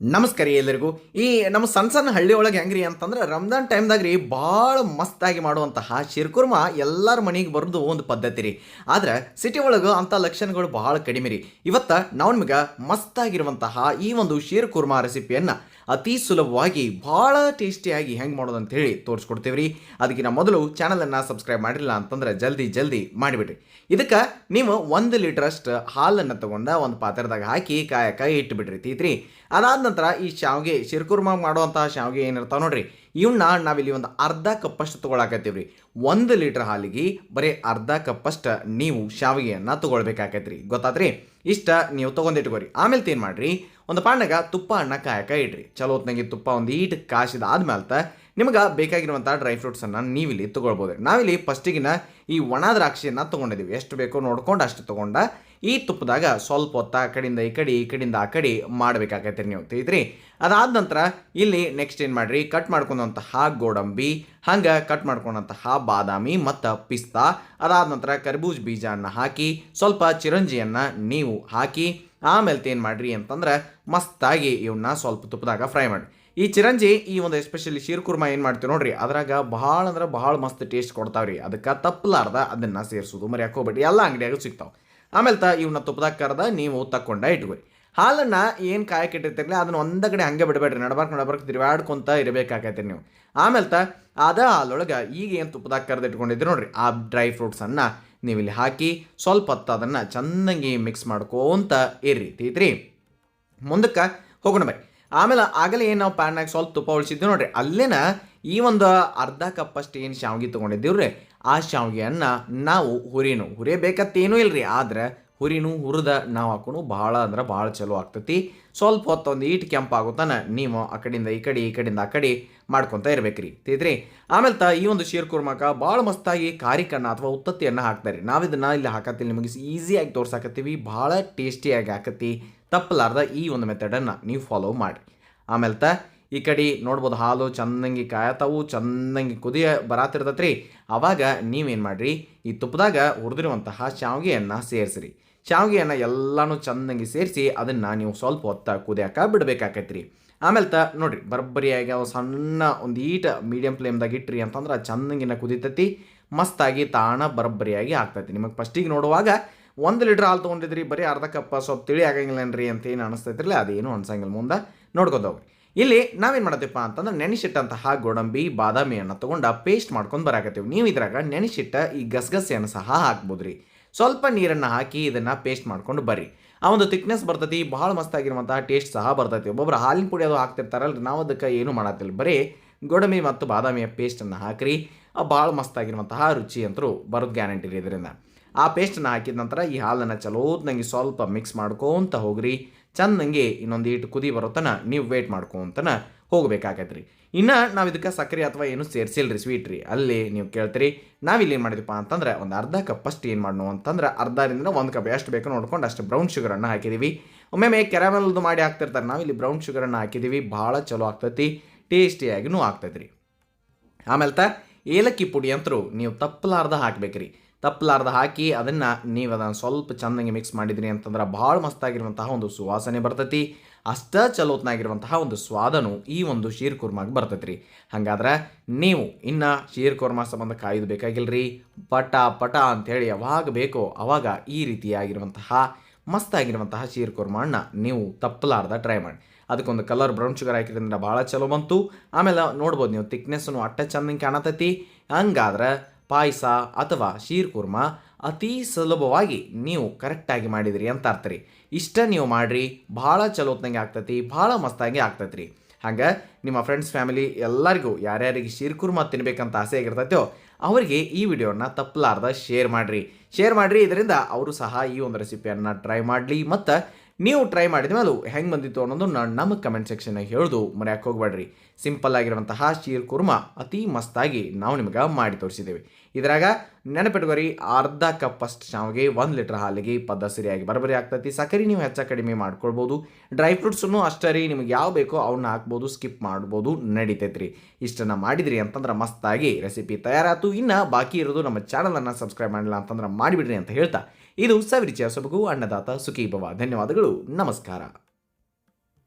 ನಮಸ್ಕಾರ ಎಲ್ಲರಿಗೂ. ಈ ನಮ್ಮ ಸಣ್ಣ ಸಣ್ಣ ಹಳ್ಳಿ ಒಳಗೆ ಹೆಂಗ್ರಿ ಅಂತಂದ್ರೆ ರಂಜಾನ್ ಟೈಮ್ದಾಗ ರೀ ಭಾಳ ಮಸ್ತಾಗಿ ಮಾಡುವಂತಹ ಶಿರ್ಕುರ್ಮ ಎಲ್ಲರ ಮನೆಗೆ ಬರೋದು ಒಂದು ಪದ್ಧತಿ ರೀ. ಆದ್ರೆ ಸಿಟಿ ಒಳಗೆ ಅಂಥ ಲಕ್ಷಣಗಳು ಭಾಳ ಕಡಿಮೆ ರೀ. ಇವತ್ತು ನಾವು ನಿಮ್ಗೆ ಮಸ್ತಾಗಿರುವಂತಹ ಈ ಒಂದು ಶಿರ್ಕುರ್ಮಾ ರೆಸಿಪಿಯನ್ನು ಅತಿ ಸುಲಭವಾಗಿ ಭಾಳ ಟೇಸ್ಟಿಯಾಗಿ ಹೆಂಗೆ ಮಾಡೋದು ಅಂತ ಹೇಳಿ ತೋರಿಸ್ಕೊಡ್ತೀವಿ ರೀ. ಅದಕ್ಕಿಂತ ಮೊದಲು ಚಾನಲನ್ನು ಸಬ್ಸ್ಕ್ರೈಬ್ ಮಾಡಿಲ್ಲ ಅಂತಂದ್ರೆ ಜಲ್ದಿ ಮಾಡಿಬಿಡ್ರಿ. ಇದಕ್ಕೆ ನೀವು 1 ಲೀಟ್ರಷ್ಟು ಹಾಲನ್ನು ತೊಗೊಂಡು ಒಂದು ಪಾತ್ರದಾಗ ಹಾಕಿ ಕಾಯಕ ಇಟ್ಟುಬಿಡ್ರಿ ತೀತ್ರಿ. ಅದಾದ ನಂತರ ಈ ಶಾವಿಗೆ ಶಿರ್ಕುರ್ಮಾ ಮಾಡುವಂತಹ ಶಾವಿಗೆ ಏನಿರ್ತಾವೆ ನೋಡ್ರಿ, ಇವನ್ನ ನಾವಿಲ್ಲಿ ಒಂದು ಅರ್ಧ ಕಪ್ಪಷ್ಟು ತೊಗೊಳಕತ್ತೀವಿ ರೀ. 1 ಲೀಟ್ರ್ ಹಾಲಿಗೆ ಬರೀ ಅರ್ಧ ಕಪ್ಪಷ್ಟು ನೀವು ಶಾವಿಗೆಯನ್ನು ತೊಗೊಳ್ಬೇಕಾಕೈತ್ರಿ. ಗೊತ್ತಾದ್ರಿ? ಇಷ್ಟ ನೀವು ತೊಗೊಂಡಿಟ್ಕೋರಿ. ಆಮೇಲೆ ಏನು ಮಾಡಿರಿ, ಒಂದು ಪಾಂಡಾಗ ತುಪ್ಪ ಅನ್ನ ಕಾಯಕ ಇಡ್ರಿ. ಚಲೋ ಹೊತ್ನಾಗೆ ತುಪ್ಪ ಒಂದು ಈಟ್ ಕಾಸಿದ ಆದ್ಮೇಲೆ ನಿಮ್ಗೆ ಬೇಕಾಗಿರುವಂಥ ಡ್ರೈ ಫ್ರೂಟ್ಸನ್ನು ನೀವಿಲ್ಲಿ ತೊಗೊಳ್ಬೋದು. ನಾವಿಲ್ಲಿ ಫಸ್ಟಿಗಿನ ಈ ಒಣ ದ್ರಾಕ್ಷಿಯನ್ನು ತೊಗೊಂಡಿದ್ದೀವಿ. ಎಷ್ಟು ಬೇಕೋ ನೋಡ್ಕೊಂಡು ಅಷ್ಟು ತೊಗೊಂಡ ಈ ತುಪ್ಪದಾಗ ಸ್ವಲ್ಪ ಹೊತ್ತ ಕಡೆಯಿಂದ ಈ ಕಡೆಯಿಂದ ಆ ಕಡೆ ಮಾಡಬೇಕಾಗತ್ತೆ ನೀವು ತಿಳಿದ್ರಿ. ಅದಾದ ನಂತರ ಇಲ್ಲಿ ನೆಕ್ಸ್ಟ್ ಏನು ಮಾಡಿರಿ, ಕಟ್ ಮಾಡ್ಕೊಂಡಂತಹ ಗೋಡಂಬಿ, ಹಂಗೆ ಕಟ್ ಮಾಡ್ಕೊಂಡಂತಹ ಬಾದಾಮಿ ಮತ್ತು ಪಿಸ್ತಾ, ಅದಾದ ನಂತರ ಕರ್ಬೂಜ್ ಬೀಜವನ್ನು ಹಾಕಿ ಸ್ವಲ್ಪ ಚಿರಂಜಿಯನ್ನು ನೀವು ಹಾಕಿ ಆಮೇಲೆ ಏನು ಮಾಡಿರಿ ಅಂತಂದ್ರೆ ಮಸ್ತಾಗಿ ಇವನ್ನ ಸ್ವಲ್ಪ ತುಪ್ಪದಾಗ ಫ್ರೈ ಮಾಡಿ. ಈ ಚಿರಂಜಿ ಈ ಒಂದು ಎಸ್ಪೆಷಲಿ ಶಿರ್ಕುರ್ಮಾ ಏನು ಮಾಡ್ತೀವಿ ನೋಡ್ರಿ, ಅದ್ರಾಗ ಭಾಳ ಅಂದ್ರೆ ಭಾಳ ಮಸ್ತ್ ಟೇಸ್ಟ್ ಕೊಡ್ತಾವ್ರಿ. ಅದಕ್ಕೆ ತಪ್ಪಲಾರ್ದ ಅದನ್ನು ಸೇರಿಸೋದು ಮರ್ಯಾಕೆ ಹೋಗ್ಬೇಡಿ, ಎಲ್ಲ ಅಂಗಡಿಯಾಗ ಸಿಗ್ತಾವೆ. ಆಮೇಲೆ ಇವನ್ನ ತುಪ್ಪದಾಗ ಕರೆದ ನೀವು ತಕ್ಕೊಂಡ ಇಟ್ಕೊರಿ. ಹಾಲನ್ನು ಏನು ಕಾಯಕ್ಕೆ ಇಟ್ಟಿರ್ತಿರ್ಲಿ ಅದನ್ನು ಒಂದ ಕಡೆ ಹಂಗೆ ಬಿಡಬೇಡ್ರಿ, ನಡಬಾರ್ಕ್ ತಿರುಗಾಡ್ಕೊಂತ ಇರಬೇಕಾಗೈತೆ ನೀವು. ಆಮೇಲೆ ಅದ ಹಾಲೊಳಗೆ ಈಗ ಏನು ತುಪ್ಪದಾಗ ಕರೆದು ಇಟ್ಕೊಂಡಿದ್ರಿ ನೋಡ್ರಿ, ಆ ಡ್ರೈ ಫ್ರೂಟ್ಸನ್ನು ನೀವು ಇಲ್ಲಿ ಹಾಕಿ ಸ್ವಲ್ಪ ಹೊತ್ತು ಅದನ್ನು ಚೆನ್ನಾಗಿ ಮಿಕ್ಸ್ ಮಾಡ್ಕೋಂತ ಇರ್ರಿ ತೀತ್ರಿ. ಮುಂದಕ್ಕೆ ಹೋಗೋಣ ಬೈ. ಆಮೇಲೆ ಆಗಲೇ ಏನು ನಾವು ಪ್ಯಾನ್ನಾಗ ಸ್ವಲ್ಪ ತುಪ್ಪ ಉಳಿಸಿದ್ವಿ ನೋಡ್ರಿ, ಅಲ್ಲೇನ ಈ ಒಂದು ಅರ್ಧ ಕಪ್ಪಷ್ಟು ಏನು ಶಾವಿಗೆ ತೊಗೊಂಡಿದ್ದೀವಿ ರೀ, ಆ ಶಾವಿಗೆಯನ್ನು ನಾವು ಹುರಿಯಬೇಕತ್ತೇನೂ ಇಲ್ಲ ರೀ. ಆದ್ರೆ ಹುರಿದ ನಾವು ಹಾಕೋಣ ಭಾಳ ಅಂದ್ರೆ ಭಾಳ ಚಲೋ ಆಗ್ತೈತಿ. ಸ್ವಲ್ಪ ಹೊತ್ತು ಒಂದು ಈಟ್ ಕೆಂಪಾಗುತ್ತಾನೆ ನೀವು ಆ ಕಡೆಯಿಂದ ಈ ಕಡೆಯಿಂದ ಆ ಕಡೆ ಮಾಡ್ಕೊತ ಇರ್ಬೇಕ್ರಿ ತಿದ್ರಿ. ಆಮೇಲೆ ಈ ಒಂದು ಶಿರ್ಕುರ್ಮಾಕ ಭಾಳ ಮಸ್ತಾಗಿ ಕಾರಿಕನ್ನ ಅಥವಾ ಉತ್ತತ್ತಿಯನ್ನು ಹಾಕ್ತಾರೆ. ನಾವಿದನ್ನು ಇಲ್ಲಿ ಹಾಕತ್ತೀವಿ, ನಿಮಗೆ ಈಸಿಯಾಗಿ ತೋರ್ಸಾಕತ್ತೀವಿ, ಭಾಳ ಟೇಸ್ಟಿಯಾಗಿ ಹಾಕತ್ತಿ. ತಪ್ಪಲಾರ್ದ ಈ ಒಂದು ಮೆಥಡನ್ನು ನೀವು ಫಾಲೋ ಮಾಡಿ. ಆಮೇಲೆ ಈ ಕಡೆ ನೋಡ್ಬೋದು ಹಾಲು ಚೆನ್ನಾಗಿ ಕಾಯತಾವು, ಚೆನ್ನಾಗಿ ಕುದಿಯ ಬರಾತಿರ್ತೈತ್ರಿ. ಆವಾಗ ನೀವೇನು ಮಾಡಿರಿ, ಈ ತುಪ್ಪದಾಗ ಹುರಿದಿರುವಂತಹ ಶಾವಿಗೆಯನ್ನು ಸೇರಿಸ್ರಿ. ಶಾವಿಗೆಯನ್ನು ಎಲ್ಲನೂ ಚೆನ್ನಾಗಿ ಸೇರಿಸಿ ಅದನ್ನು ನೀವು ಸ್ವಲ್ಪ ಹೊತ್ತು ಕುದಿಯಾಕ ಬಿಡಬೇಕಾಕೈತ್ರಿ. ಆಮೇಲೆ ನೋಡಿರಿ ಬರಬ್ಬರಿಯಾಗಿ ಅವು ಸಣ್ಣ ಒಂದು ಈಟ ಮೀಡಿಯಮ್ ಫ್ಲೇಮ್ದಾಗ ಇಟ್ರಿ ಅಂತಂದ್ರೆ ಚೆನ್ನಾಗಿನ ಕುದಿತೈತಿ, ಮಸ್ತಾಗಿ ತಾಣ ಬರಬ್ಬರಿಯಾಗಿ ಆಗ್ತೈತಿ. ನಿಮಗೆ ಫಸ್ಟಿಗೆ ನೋಡುವಾಗ 1 ಲೀಟ್ರ್ ಹಾಲು ತೊಗೊಂಡಿದ್ರಿ, ಬರೀ ಅರ್ಧ ಕಪ್ಪ ಸ್ವಲ್ಪ ತಿಳಿ ಆಗಂಗಿಲ್ಲನ್ರಿ ಅಂತ ಏನು ಅನಿಸ್ತೈತಿರಲ್ಲ, ಅದೇನು ಅನ್ಸಂಗಿಲ್ಲ. ಮುಂದೆ ನೋಡ್ಕೊಂಡೋಗ್ರಿ. ಇಲ್ಲಿ ನಾವೇನು ಮಾಡತ್ತೀಪ್ಪ ಅಂತಂದ್ರೆ ನೆನೆಸಿಟ್ಟಂತಹ ಗೋಡಂಬಿ ಬಾದಾಮಿಯನ್ನು ತೊಗೊಂಡು ಪೇಸ್ಟ್ ಮಾಡ್ಕೊಂಡು ಬರಾಕತ್ತೀವಿ. ನೀವು ಇದ್ರಾಗ ನೆನೆಸಿಟ್ಟ ಈ ಗಸಗಸೆಯನ್ನು ಸಹ ಹಾಕ್ಬೋದ್ರಿ. ಸ್ವಲ್ಪ ನೀರನ್ನು ಹಾಕಿ ಇದನ್ನು ಪೇಸ್ಟ್ ಮಾಡ್ಕೊಂಡು ಬರ್ರಿ. ಆ ಒಂದು ಥಿಕ್ನೆಸ್ ಬರ್ತೈತಿ, ಭಾಳ ಮಸ್ತಾಗಿರುವಂತಹ ಟೇಸ್ಟ್ ಸಹ ಬರ್ತೈತಿ. ಒಬ್ಬೊಬ್ರು ಹಾಲಿನ ಪುಡಿ ಅದು ಹಾಕ್ತಿರ್ತಾರಲ್ರಿ, ನಾವು ಅದಕ್ಕೆ ಏನು ಮಾಡತ್ತಿಲ್ಲ, ಬರೀ ಗೋಡಂಬಿ ಮತ್ತು ಬಾದಾಮಿಯ ಪೇಸ್ಟನ್ನು ಹಾಕಿರಿ. ಭಾಳ ಮಸ್ತಾಗಿರುವಂತಹ ರುಚಿ ಅಂತರೂ ಬರೋದು ಗ್ಯಾರಂಟಿ ರೀ ಇದರಿಂದ. ಆ ಪೇಸ್ಟನ್ನು ಹಾಕಿದ ನಂತರ ಈ ಹಾಲನ್ನು ಚಲೋತ್ನಂಗೆ ಸ್ವಲ್ಪ ಮಿಕ್ಸ್ ಮಾಡ್ಕೊತ ಹೋಗ್ರಿ. ಚೆನ್ನಾಗಿ ಇನ್ನೊಂದು ಈಟು ಕುದಿ ಬರೋತನ ನೀವು ವೇಟ್ ಮಾಡ್ಕೊತನ ಹೋಗ್ಬೇಕಾಗೈತ್ರಿ. ಇನ್ನು ನಾವು ಇದಕ್ಕೆ ಸಕ್ಕರೆ ಅಥವಾ ಏನು ಸೇರಿಸಿಲ್ರಿ, ಸ್ವೀಟ್ ರೀ. ಅಲ್ಲಿ ನೀವು ಕೇಳ್ತೀರಿ, ನಾವಿಲ್ಲಿ ಏನು ಮಾಡಿದಪ್ಪ ಅಂತಂದ್ರೆ ಒಂದು ಅರ್ಧ ಕಪ್ಪಷ್ಟು ಏನು ಮಾಡೋಣ ಅಂತಂದ್ರೆ ಅರ್ಧದಿಂದ 1 ಕಪ್ ಎಷ್ಟು ಬೇಕು ನೋಡ್ಕೊಂಡು ಅಷ್ಟು ಬ್ರೌನ್ ಶುಗರನ್ನು ಹಾಕಿದ್ದೀವಿ. ಒಮ್ಮೆ ಕೆರಾಮೆಲ್ದು ಮಾಡಿ ಹಾಕ್ತಿರ್ತಾರೆ, ನಾವಿಲ್ಲಿ ಬ್ರೌನ್ ಶುಗರನ್ನು ಹಾಕಿದ್ದೀವಿ. ಭಾಳ ಚಲೋ ಆಗ್ತೈತಿ, ಟೇಸ್ಟಿಯಾಗಿನೂ ಆಗ್ತೈತ್ರಿ. ಆಮೇಲೆ ಏಲಕ್ಕಿ ಪುಡಿ ಅಂತರೂ ನೀವು ತಪ್ಪಲಾರ್ದ ಹಾಕ್ಬೇಕ್ರಿ. ತಪ್ಪಲಾರ್ದ ಹಾಕಿ ಅದನ್ನು ನೀವು ಅದನ್ನು ಸ್ವಲ್ಪ ಚೆನ್ನಾಗಿ ಮಿಕ್ಸ್ ಮಾಡಿದ್ರಿ ಅಂತಂದ್ರೆ ಭಾಳ ಮಸ್ತಾಗಿರುವಂತಹ ಒಂದು ಸುವಾಸನೆ ಬರ್ತೈತಿ. ಅಷ್ಟೇ ಚಲೋತ್ನಾಗಿರುವಂತಹ ಒಂದು ಸ್ವಾದನು ಈ ಒಂದು ಶಿರ್ಕುರ್ಮಾಗೆ ಬರ್ತೈತಿ ರೀ. ಹಾಗಾದ್ರೆ ನೀವು ಇನ್ನು ಶಿರ್ಕುರ್ಮಾ ಸಂಬಂಧ ಕಾಯ್ದು ಬೇಕಾಗಿಲ್ರಿ, ಪಟ ಅಂಥೇಳಿ ಯಾವಾಗ ಬೇಕೋ ಅವಾಗ ಈ ರೀತಿಯಾಗಿರುವಂತಹ ಮಸ್ತಾಗಿರುವಂತಹ ಶಿರ್ಕುರ್ಮಾನ ನೀವು ತಪ್ಪಲಾರ್ದ ಟ್ರೈ ಮಾಡಿ. ಅದಕ್ಕೊಂದು ಕಲರ್ ಬ್ರೌನ್ ಶುಗರ್ ಹಾಕಿದ್ರಿಂದ ಭಾಳ ಚಲೋ ಬಂತು. ಆಮೇಲೆ ನೋಡ್ಬೋದು ನೀವು ಥಿಕ್ನೆಸ್ಸನ್ನು ಅಟ್ಟ ಚೆನ್ನಾಗಿ ಕಾಣತೈತಿ. ಹಂಗಾದ್ರೆ ಪಾಯಸ ಅಥವಾ ಶಿರ್ಕುರ್ಮಾ ಅತಿ ಸುಲಭವಾಗಿ ನೀವು ಕರೆಕ್ಟಾಗಿ ಮಾಡಿದಿರಿ ಅಂತ ಅರ್ಥ ರೀ. ಇಷ್ಟ ನೀವು ಮಾಡಿರಿ, ಭಾಳ ಚಲೋತ್ನಂಗೆ ಆಗ್ತೈತಿ, ಭಾಳ ಮಸ್ತಾಗಿ ಆಗ್ತೈತಿ ರೀ. ಹಂಗೆ ನಿಮ್ಮ ಫ್ರೆಂಡ್ಸ್ ಫ್ಯಾಮಿಲಿ ಎಲ್ಲರಿಗೂ ಯಾರ್ಯಾರಿಗೆ ಶಿರ್ಕುರ್ಮಾ ತಿನ್ಬೇಕಂತ ಆಸೆ ಆಗಿರ್ತೈತೋ ಅವರಿಗೆ ಈ ವಿಡಿಯೋನ ತಪ್ಪಲಾರ್ದ ಶೇರ್ ಮಾಡಿರಿ. ಇದರಿಂದ ಅವರು ಸಹ ಈ ಒಂದು ರೆಸಿಪಿಯನ್ನು ಟ್ರೈ ಮಾಡಲಿ. ಮತ್ತು ನೀವು ಟ್ರೈ ಮಾಡಿದ ಮೇಲೂ ಹೆಂಗೆ ಬಂದಿತ್ತು ಅನ್ನೋದು ನಮ್ಮ ಕಮೆಂಟ್ ಸೆಕ್ಷನ್ನಾಗ ಹೇಳೋದು ಮರ್ಯಾಕೆ ಹೋಗ್ಬೇಡ್ರಿ. ಸಿಂಪಲ್ ಆಗಿರುವಂತಹ ಶಿರ್ಕುರ್ಮಾ ಅತಿ ಮಸ್ತಾಗಿ ನಾವು ನಿಮ್ಗೆ ಮಾಡಿ ತೋರಿಸಿದ್ದೇವೆ. ಇದ್ರಾಗ ನೆನಪಿಟ್ಕೋರಿ, ಅರ್ಧ ಕಪ್ಪಷ್ಟು ಶಾವಿಗೆ 1 ಲೀಟ್ರ್ ಹಾಲಿಗೆ ಸರಿಯಾಗಿ ಬರಬರಿ ಆಗ್ತೈತಿ. ಸಕ್ಕರೆ ನೀವು ಹೆಚ್ಚು ಕಡಿಮೆ ಮಾಡ್ಕೊಳ್ಬೋದು. ಡ್ರೈ ಫ್ರೂಟ್ಸನ್ನು ಅಷ್ಟೇ ರೀ, ನಿಮಗೆ ಯಾವ ಬೇಕೋ ಅವನ್ನ ಹಾಕ್ಬೋದು, ಸ್ಕಿಪ್ ಮಾಡ್ಬೋದು, ನಡೀತೈತ್ರಿ. ಇಷ್ಟನ್ನು ಮಾಡಿದ್ರಿ ಅಂತಂದ್ರೆ ಮಸ್ತಾಗಿ ರೆಸಿಪಿ ತಯಾರಾಯ್ತು. ಇನ್ನು ಬಾಕಿ ಇರೋದು ನಮ್ಮ ಚಾನಲನ್ನು ಸಬ್ಸ್ಕ್ರೈಬ್ ಮಾಡಿಲ್ಲ ಅಂತಂದ್ರೆ ಮಾಡಿಬಿಡ್ರಿ ಅಂತ ಹೇಳ್ತಾ, ಇದು ಸವಿರುಚಿಯ ಸೊಬಗು ಅನ್ನದಾತ ಸುಖೀ ಭವ. ಧನ್ಯವಾದಗಳು, ನಮಸ್ಕಾರ.